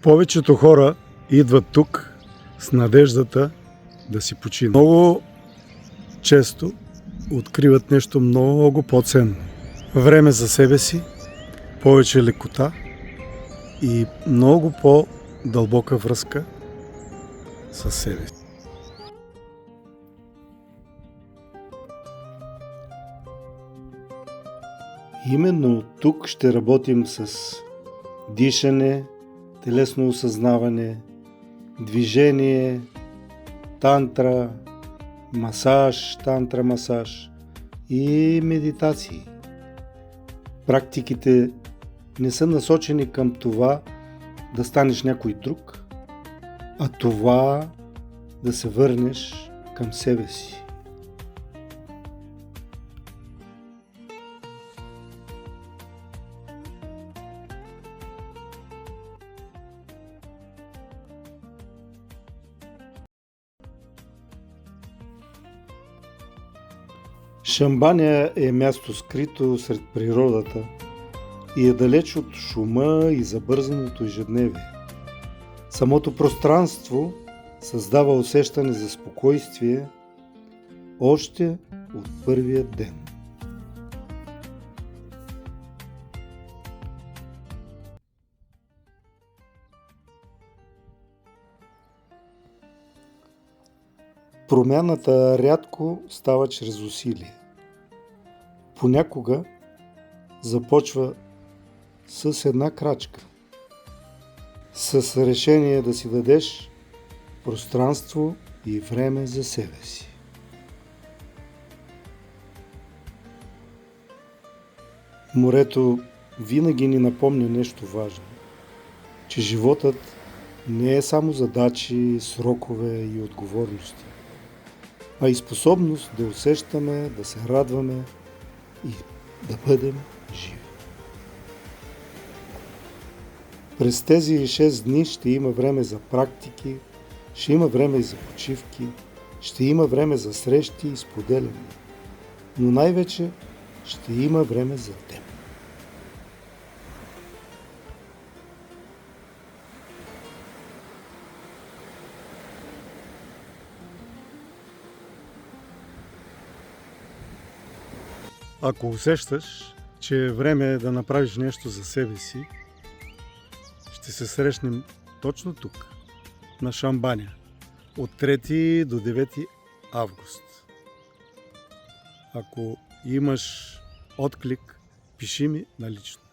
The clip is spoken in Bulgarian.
Повечето хора идват тук с надеждата да си починат. Много често откриват нещо много по-ценно. Време за себе си, повече лекота и много по-дълбока връзка със себе си. Именно тук ще работим с дишане, телесно осъзнаване, движение, тантра, масаж, тантра масаж и медитации. Практиките не са насочени към това да станеш някой друг, а това да се върнеш към себе си. Шамбаня е място скрито сред природата и е далеч от шума и забързаното ежедневие. Самото пространство създава усещане за спокойствие още от първия ден. Промяната рядко става чрез усилие. Понякога започва с една крачка, с решение да си дадеш пространство и време за себе си. Морето винаги ни напомня нещо важно, че животът не е само задачи, срокове и отговорности, а и способност да усещаме, да се радваме и да бъдем живи. През тези 6 дни ще има време за практики, ще има време и за почивки, ще има време за срещи и споделяне, но най-вече ще има време за теб. Ако усещаш, че е време да направиш нещо за себе си, ще се срещнем точно тук, на Шамбаня, от 3 до 9 август. Ако имаш отклик, пиши ми на лично.